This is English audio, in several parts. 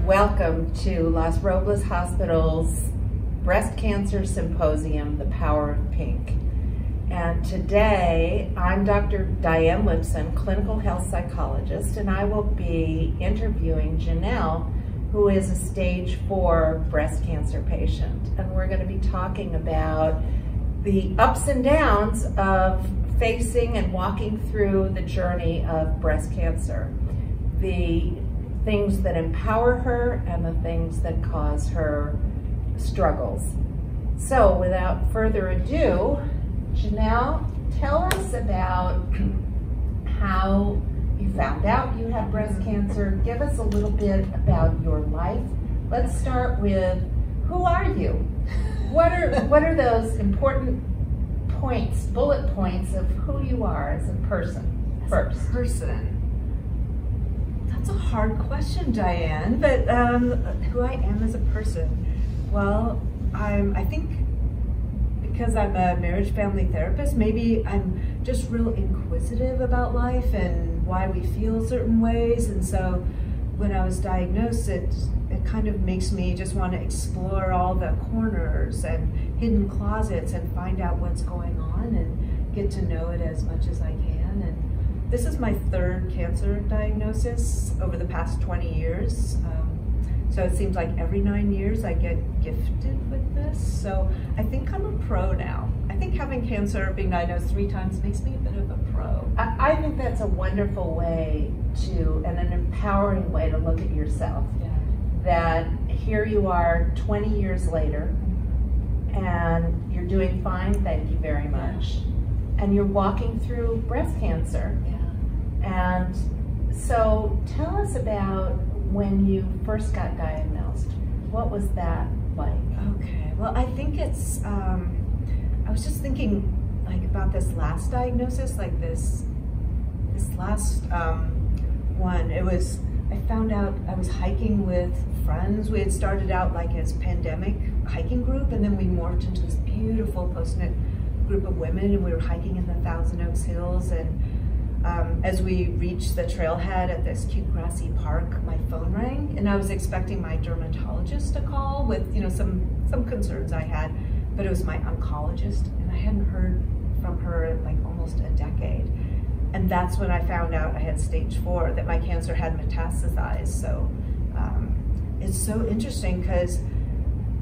Welcome to Los Robles Hospital's Breast Cancer Symposium, The Power of Pink. And today, I'm Dr. Diane Lipson, clinical health psychologist, and I will be interviewing Janelle, who is a stage 4 breast cancer patient. And we're going to be talking about the ups and downs of facing and walking through the journey of breast cancer. The things that empower her and the things that cause her struggles. So without further ado, Janelle, tell us about how you found out you had breast cancer. Give us a little bit about your life. Let's start with, who are you? What are those important points, bullet points of who you are as a person first? That's a hard question, Diane, but who I am as a person. Well, I think because I'm a marriage family therapist, maybe I'm just real inquisitive about life and why we feel certain ways. And so when I was diagnosed, it kind of makes me just want to explore all the corners and hidden closets and find out what's going on and get to know it as much as I can. And this is my 3rd cancer diagnosis over the past 20 years. So it seems like every 9 years I get gifted with this. So I think I'm a pro now. I think having cancer, being diagnosed 3 times, makes me a bit of a pro. I think that's a wonderful way to, and an empowering way to look at yourself. Yeah. That here you are 20 years later, and you're doing fine, thank you very much. And you're walking through breast cancer. Yeah. And so tell us about when you first got diagnosed. What was that like? Okay, well, I think it's, I was just thinking like about this last diagnosis, like this last one. I found out I was hiking with friends. We had started out like as pandemic hiking group, and then we morphed into this beautiful close-knit group of women, and we were hiking in the Thousand Oaks Hills. And as we reached the trailhead at this cute grassy park, my phone rang, and I was expecting my dermatologist to call with some concerns I had, but it was my oncologist, and I hadn't heard from her in like almost a decade. And that's when I found out I had stage 4, that my cancer had metastasized. So it's so interesting because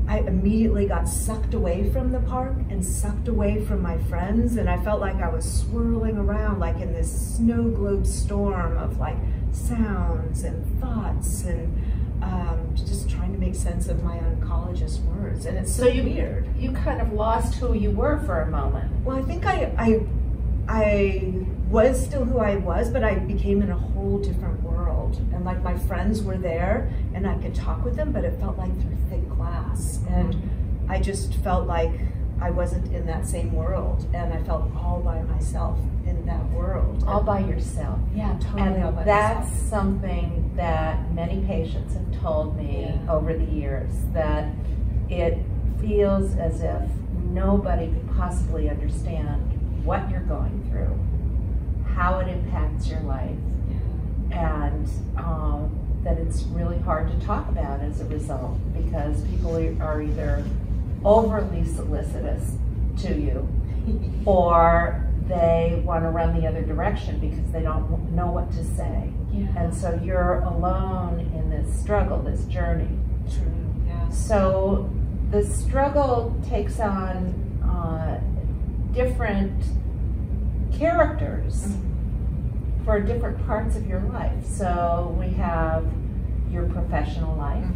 I immediately got sucked away from the park and sucked away from my friends, and I felt like I was swirling around like in this snow globe storm of like sounds and thoughts, and just trying to make sense of my oncologist's words. And it's so weird. You kind of lost who you were for a moment. Well, I think I was still who I was, but I became in a whole different world. And like my friends were there and I could talk with them, but it felt like through thick glass. And I just felt like I wasn't in that same world. And I felt all by myself in that world. All by yourself. Yeah, totally all by And that's myself. something that many patients have told me over the years, that it feels as if nobody could possibly understand what you're going through, how it impacts your life, and that it's really hard to talk about as a result, because people are either overly solicitous to you or they want to run the other direction because they don't know what to say. Yeah. And so you're alone in this struggle, this journey. True, yeah. So the struggle takes on different characters for different parts of your life. So we have your professional life.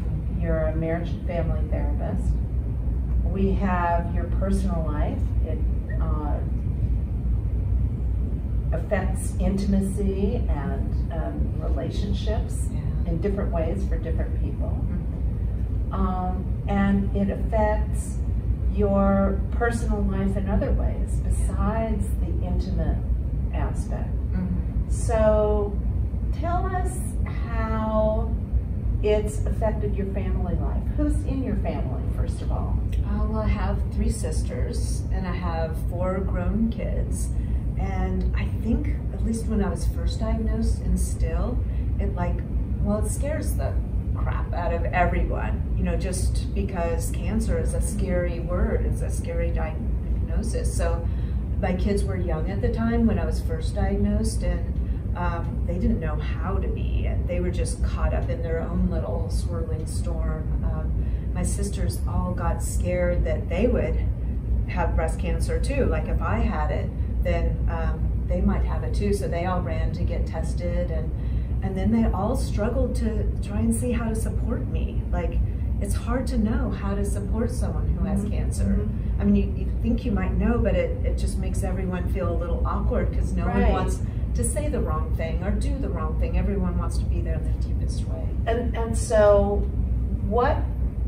You're a marriage and family therapist. We have your personal life. It affects intimacy and relationships in different ways for different people. And it affects your personal life in other ways besides the intimate aspect. So tell us how it's affected your family life. Who's in your family, first of all? Well, I have 3 sisters and I have 4 grown kids. And I think, at least when I was first diagnosed and still, it scares the crap out of everyone, you know, just because cancer is a scary word, it's a scary diagnosis. So my kids were young at the time when I was first diagnosed, and they didn't know how to be, and they were just caught up in their own little swirling storm. My sisters all got scared that they would have breast cancer too. Like if I had it, then they might have it too. So they all ran to get tested, and then they all struggled to try and see how to support me. Like, it's hard to know how to support someone who has cancer. I mean, you think you might know, but it just makes everyone feel a little awkward because no one wants to say the wrong thing or do the wrong thing. Everyone wants to be there in the deepest way. And so what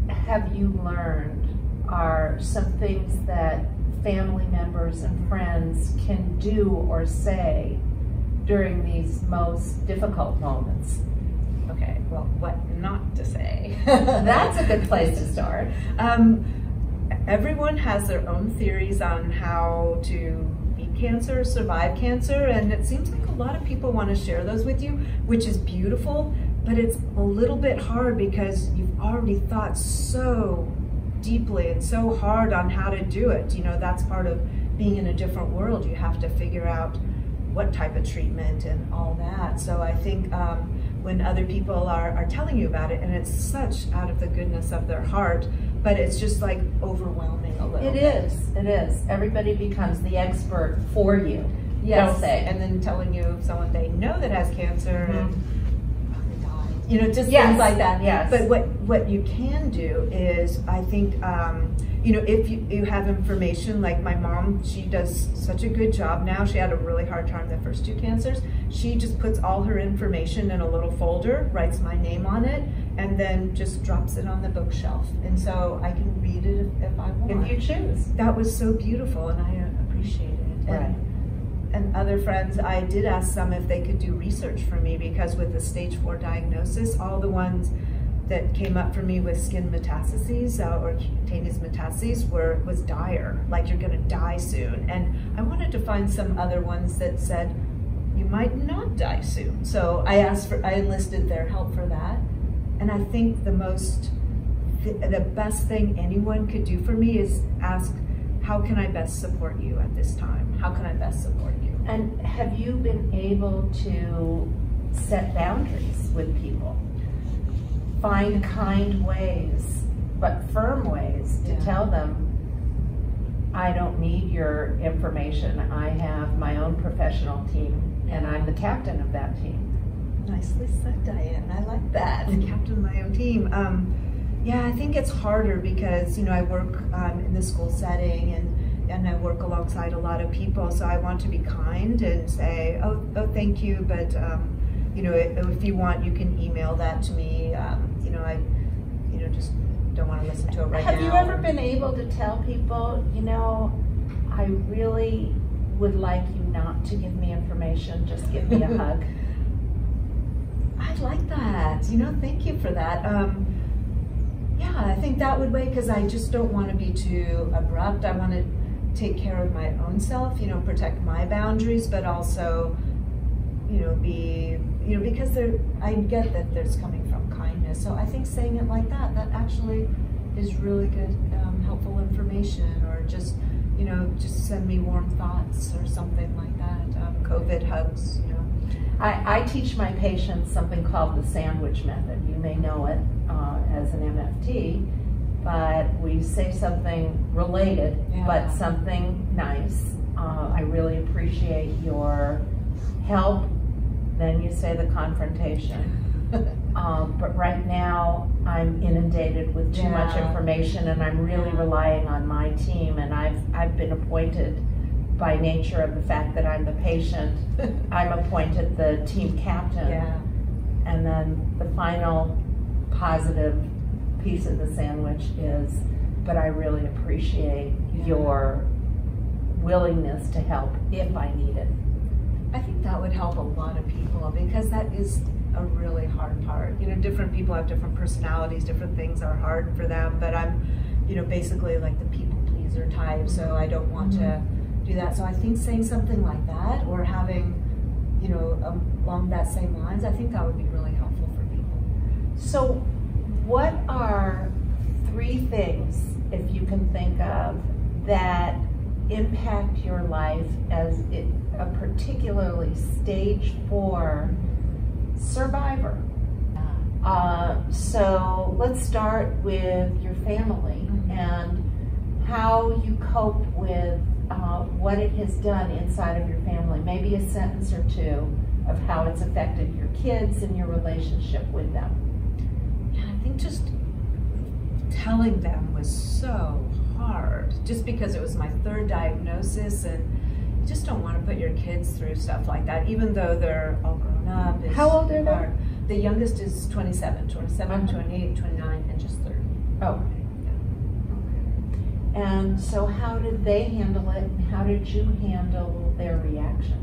have you learned are some things that family members and friends can do or say during these most difficult moments? Okay, well, what not to say? That's a good place to start. Everyone has their own theories on how to beat cancer, survive cancer, and it seems like a lot of people want to share those with you, which is beautiful, but it's a little bit hard because you've already thought so deeply and so hard on how to do it. You know, that's part of being in a different world. You have to figure out what type of treatment and all that. So I think when other people are telling you about it, and it's such out of the goodness of their heart, but it's just like overwhelming a little. It is. Everybody becomes the expert for you. Yes. Don't they? And then telling you of someone they know that has cancer and they died. You know, just things like that. Yes. But what you can do is, I think, you know, if you have information, like my mom, she does such a good job now. She had a really hard time the first 2 cancers. She just puts all her information in a little folder, writes my name on it, and then just drops it on the bookshelf. And so I can read it if I want. If you choose. That was so beautiful, and I appreciate it. Right. And other friends, I did ask some if they could do research for me, because with the stage 4 diagnosis, all the ones that came up for me with skin metastases or cutaneous metastases was dire, like you're gonna die soon. And I wanted to find some other ones that said, you might not die soon. So I enlisted their help for that. And I think the best thing anyone could do for me is ask, how can I best support you at this time? How can I best support you? And have you been able to set boundaries with people? Find kind ways, but firm ways to tell them, I don't need your information. I have my own professional team, and I'm the captain of that team. Nicely said, Diane. I like that. The captain of my own team. Yeah, I think it's harder because, you know, I work in the school setting, and I work alongside a lot of people, so I want to be kind and say, oh thank you, but you know, if you want, you can email that to me. You know, I just don't want to listen to it right now. Have you ever been able to tell people, you know, I really would like you not to give me information, just give me a hug? I like that. You know, thank you for that. Yeah, I think that would wait, because I just don't want to be too abrupt. I want to take care of my own self, you know, protect my boundaries, but also, you know, because I get that there's coming from kindness. So I think saying it like that actually is really good, helpful information, or just, you know, just send me warm thoughts or something like that. COVID hugs, you know. I teach my patients something called the sandwich method. You may know it as an MFT, but we say something related, but something nice. I really appreciate your help. Then you say the confrontation. But right now I'm inundated with too much information, and I'm really relying on my team, and I've been appointed, by nature of the fact that I'm the patient, I'm appointed the team captain. And then the final positive piece of the sandwich is, but I really appreciate your willingness to help if I need it. I think that would help a lot of people, because that is a really hard part. You know, different people have different personalities, different things are hard for them, but I'm, you know, basically like the people pleaser type, so I don't want to do that. So I think saying something like that, or having, you know, along that same lines, I think that would be really helpful for people. So What are 3 things, if you can think of, that impact your life as a particularly stage 4 survivor? So let's start with your family and how you cope with what it has done inside of your family. Maybe a sentence or 2 of how it's affected your kids and your relationship with them. Yeah, I think just telling them was so hard, just because it was my 3rd diagnosis, and you just don't want to put your kids through stuff like that, even though they're all grown up. How old are they? The youngest is 27, 28, 29, and just 30. Oh. And so how did they handle it, and how did you handle their reaction?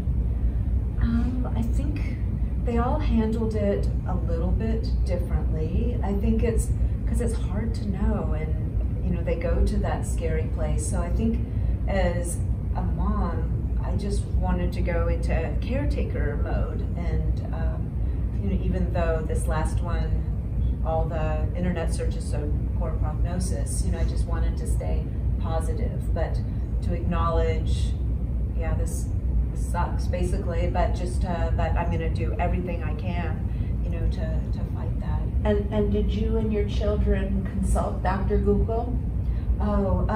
I think they all handled it a little bit differently. I think it's because it's hard to know, and you know, they go to that scary place. So I think as a mom, I just wanted to go into caretaker mode, and you know, even though this last one, all the internet searches so poor prognosis, you know, I just wanted to stay positive, but to acknowledge, yeah, this sucks basically, but just that I'm going to do everything I can, you know, to fight that. And did you and your children consult Dr. Google? Oh,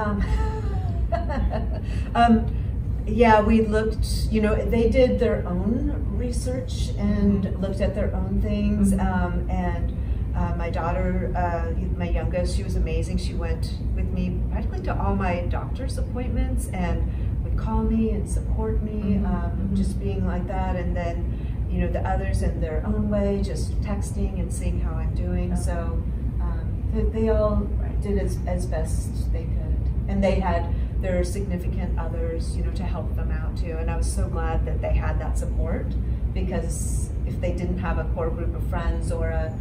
yeah, we looked, you know, they did their own research and looked at their own things, and my daughter, my youngest, she was amazing. She went with me practically to all my doctor's appointments and would call me and support me, just being like that. And then, you know, the others in their own way, just texting and seeing how I'm doing. So they all did as best they could. And they had their significant others, you know, to help them out too. And I was so glad that they had that support, because if they didn't have a core group of friends or a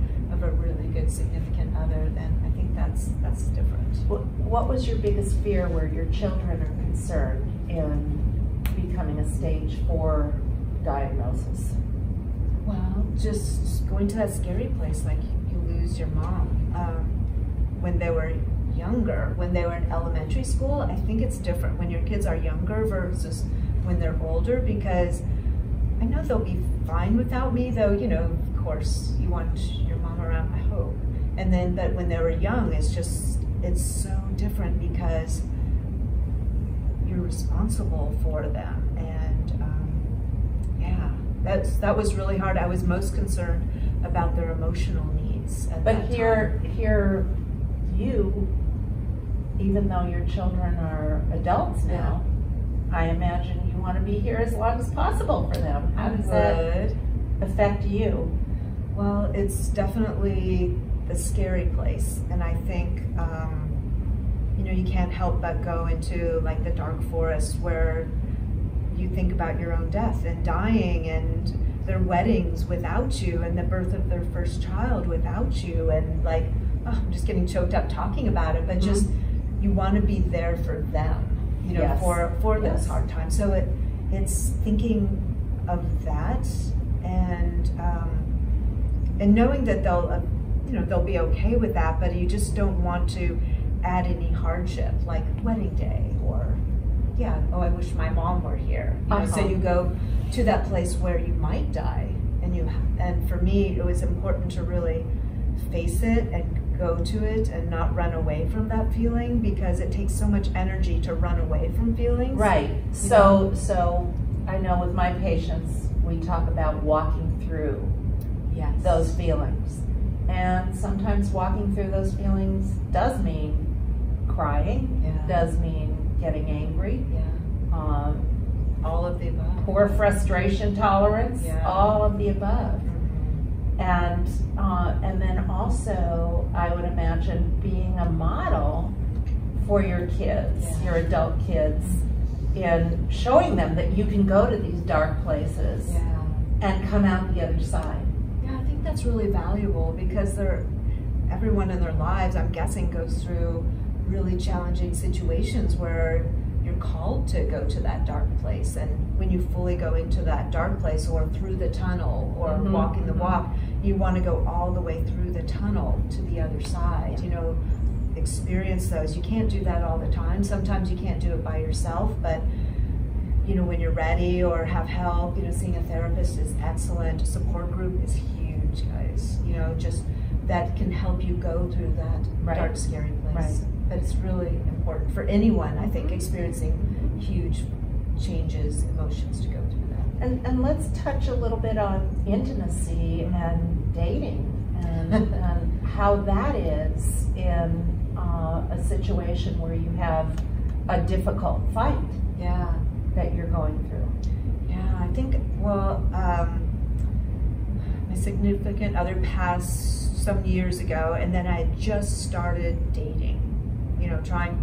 really good significant other, then I think that's different. What was your biggest fear where your children are concerned in becoming a stage 4 diagnosis? Well, just going to that scary place, like you lose your mom. When they were younger, when they were in elementary school, I think it's different when your kids are younger versus when they're older, because I know they'll be fine without me, though, you know, of course, you want your mom around, I hope. And then, but when they were young, it's so different, because you're responsible for them. And yeah, that was really hard. I was most concerned about their emotional needs at that time. Here, you, even though your children are adults now, I imagine you want to be here as long as possible for them. How does that affect you? Well, it's definitely the scary place, and I think you know, you can't help but go into like the dark forest where you think about your own death and dying, and their weddings without you, and the birth of their first child without you, and like, oh, I'm just getting choked up talking about it, but just you want to be there for them, you know, for those hard times. So it's thinking of that, and knowing that they'll you know, they'll be okay with that, but you just don't want to add any hardship, like wedding day, or oh, I wish my mom were here. You know, so you go to that place where you might die, and for me, it was important to really face it and go to it and not run away from that feeling, because it takes so much energy to run away from feelings. Right. So I know with my patients, we talk about walking through those feelings. And sometimes walking through those feelings does mean crying, does mean getting angry, all of the above. Poor frustration tolerance, all of the above. And then also, I would imagine being a model for your kids, your adult kids, in showing them that you can go to these dark places and come out the other side. Yeah, I think that's really valuable, because everyone in their lives, I'm guessing, goes through really challenging situations where you're called to go to that dark place. And when you fully go into that dark place, or through the tunnel, or walking the walk, you want to go all the way through the tunnel to the other side, you know, experience those. You can't do that all the time. Sometimes you can't do it by yourself, but you know, when you're ready or have help, you know, seeing a therapist is excellent. A support group is huge, guys. You know, just that can help you go through that dark, scary place. But it's really important for anyone, I think, experiencing huge changes, emotions, to go through that. And let's touch a little bit on intimacy and dating and how that is in a situation where you have a difficult fight. Yeah. That you're going through. Yeah, I think, well, my significant other passed some years ago, and then I had just started dating, you know, trying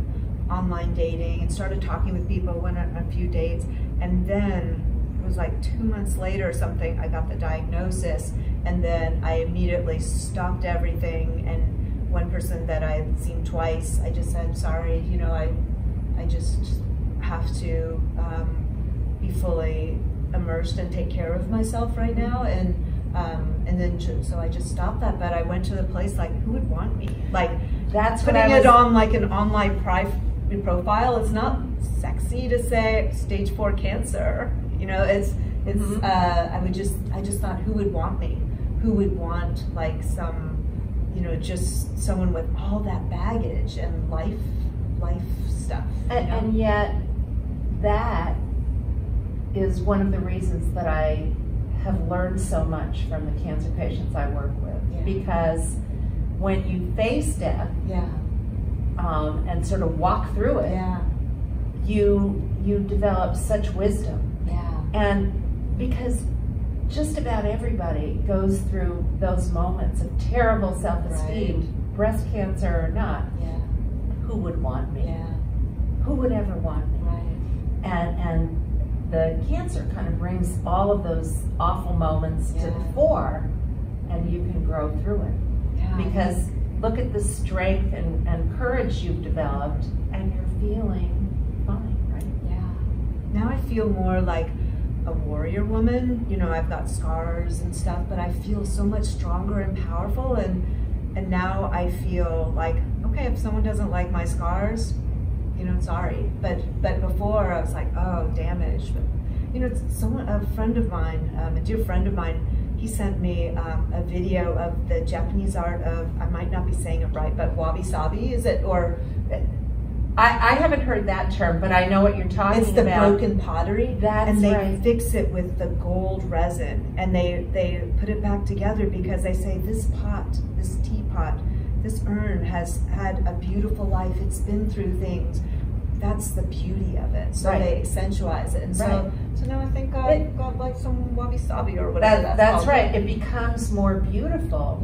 online dating, and started talking with people, went on a few dates, and then it was like 2 months later or something, I got the diagnosis, and then I immediately stopped everything, and one person that I had seen twice, I just said, sorry, you know, I just have to be fully immersed and take care of myself right now, and then so I just stopped that. But I went to the place like, who would want me? Like, that's putting it on like an online profile. It's not sexy to say stage 4 cancer. You know, it's I just thought, who would want me? Who would want like some, you know, just someone with all that baggage and life stuff. And yet, that is one of the reasons that I have learned so much from the cancer patients I work with, because when you face death, and sort of walk through it, you develop such wisdom, and because just about everybody goes through those moments of terrible self-esteem, breast cancer or not. Who would want me? Who would ever want me? And the cancer kind of brings all of those awful moments to the fore, and you can grow through it. Because look at the strength and courage you've developed, and you're feeling fine, right? Now I feel more like a warrior woman. You know, I've got scars and stuff, but I feel so much stronger and powerful, and now I feel like, okay, if someone doesn't like my scars, you know, sorry. But before I was like, oh, damage. But, you know, a friend of mine, a dear friend of mine, he sent me a video of the Japanese art of, I might not be saying it right, but wabi-sabi, is it? Or I haven't heard that term, but I know what you're talking about. It's the broken pottery. And they fix it with the gold resin, and they put it back together because they say this pot, this teapot, this urn has had a beautiful life. It's been through things. That's the beauty of it. So they accentuate it. And so now I think I got like some wabi-sabi or whatever that's right. It becomes more beautiful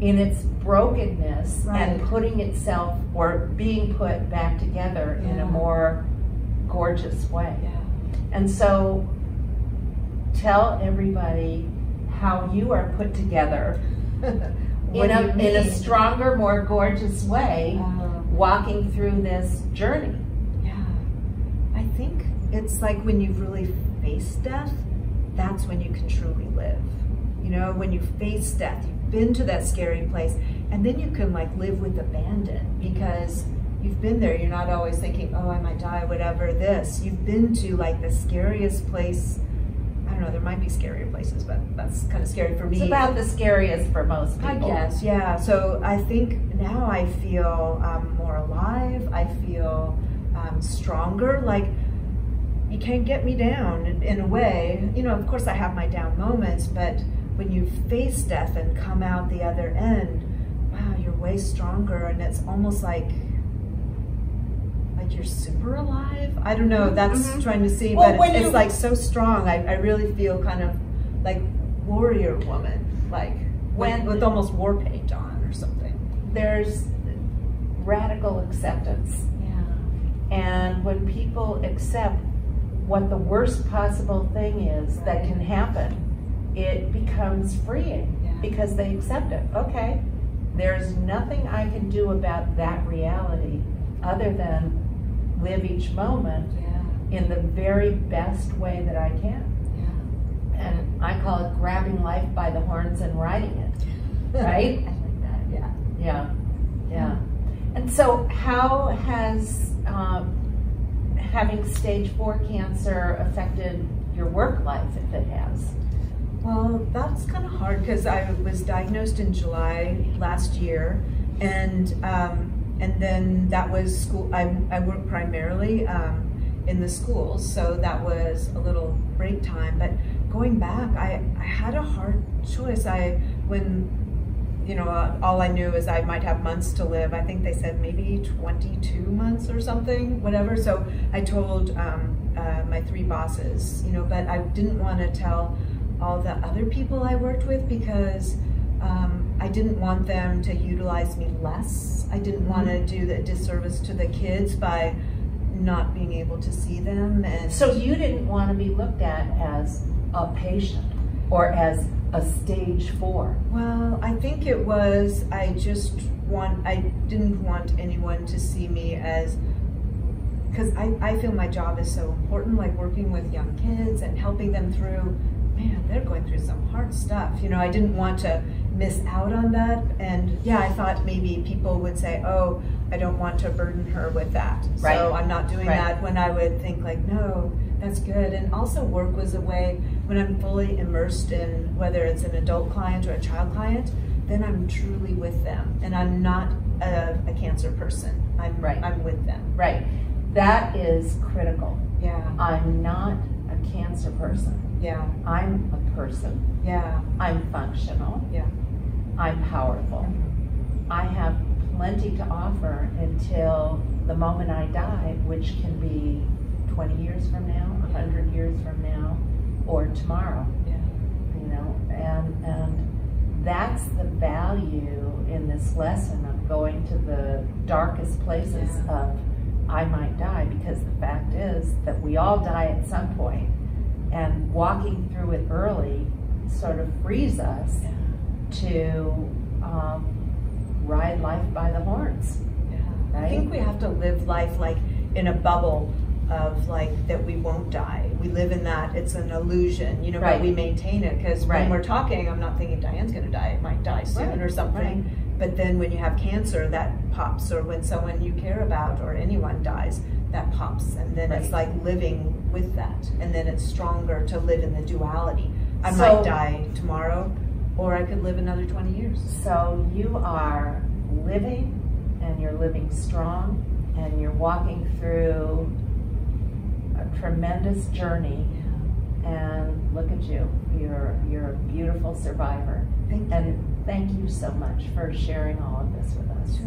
in its brokenness and putting itself, or being put back together in a more gorgeous way. And so tell everybody how you are put together in a stronger, more gorgeous way, walking through this journey. I think it's like when you've really faced death, that's when you can truly live. You know, when you face death, you've been to that scary place, and then you can like live with abandon because you've been there. You're not always thinking, oh, I might die, whatever this. You've been to like the scariest place. I don't know, there might be scarier places, but that's kind of scary for me. It's about the scariest for most people. I guess, yeah. So I think now I feel more alive. I feel stronger. Like, you can't get me down in a way. You know, of course I have my down moments, but when you face death and come out the other end, wow, you're way stronger, and it's almost like you're super alive. I don't know, that's trying to see, but it's like so strong. I really feel kind of like warrior woman, like with almost war paint on or something. There's radical acceptance. And when people accept what the worst possible thing is that can happen, it becomes freeing because they accept it. Okay, there's nothing I can do about that reality other than live each moment in the very best way that I can. and I call it grabbing life by the horns and riding it, right? I like that, yeah. Yeah, yeah. And so how has having stage 4 cancer affected your work life, if it has? Well, that's kind of hard because I was diagnosed in July last year, and then that was school. I work primarily in the schools, so that was a little break time. But going back, I had a hard choice. All I knew is I might have months to live. I think they said maybe 22 months or something, whatever. So I told my 3 bosses, but I didn't want to tell all the other people I worked with because I didn't want them to utilize me less. I didn't want to do the disservice to the kids by not being able to see them. And so you didn't want to be looked at as a patient or as a stage 4? Well, I think it was, I didn't want anyone to see me as, because I feel my job is so important, like working with young kids and helping them through, man, they're going through some hard stuff. I didn't want to miss out on that. And yeah, I thought maybe people would say, oh, I don't want to burden her with that. Right. So I'm not doing that, when I would think like, no, that's good. And also work was a way, when I'm fully immersed in whether it's an adult client or a child client, then I'm truly with them. And I'm not a cancer person. I'm with them. Right. That is critical. Yeah. I'm not a cancer person. Yeah. I'm a person. Yeah. I'm functional. Yeah. I'm powerful. I have plenty to offer until the moment I die, which can be 20 years from now, 100 years from now, or tomorrow. Yeah. And that's the value in this lesson of going to the darkest places of I might die, because the fact is that we all die at some point, and walking through it early sort of frees us to ride life by the horns. Yeah. Right? I think we have to live life like in a bubble of like that we won't die. We live in that, it's an illusion, but we maintain it, because when we're talking, I'm not thinking Diane's gonna die, it might die soon or something. But then when you have cancer, that pops, or when someone you care about or anyone dies, that pops, and then it's like living with that, and then it's stronger to live in the duality. I might die tomorrow, or I could live another 20 years. So you are living, and you're living strong, and you're walking through a tremendous journey, and look at you. You're a beautiful survivor. Thank you. And thank you so much for sharing all of this with us.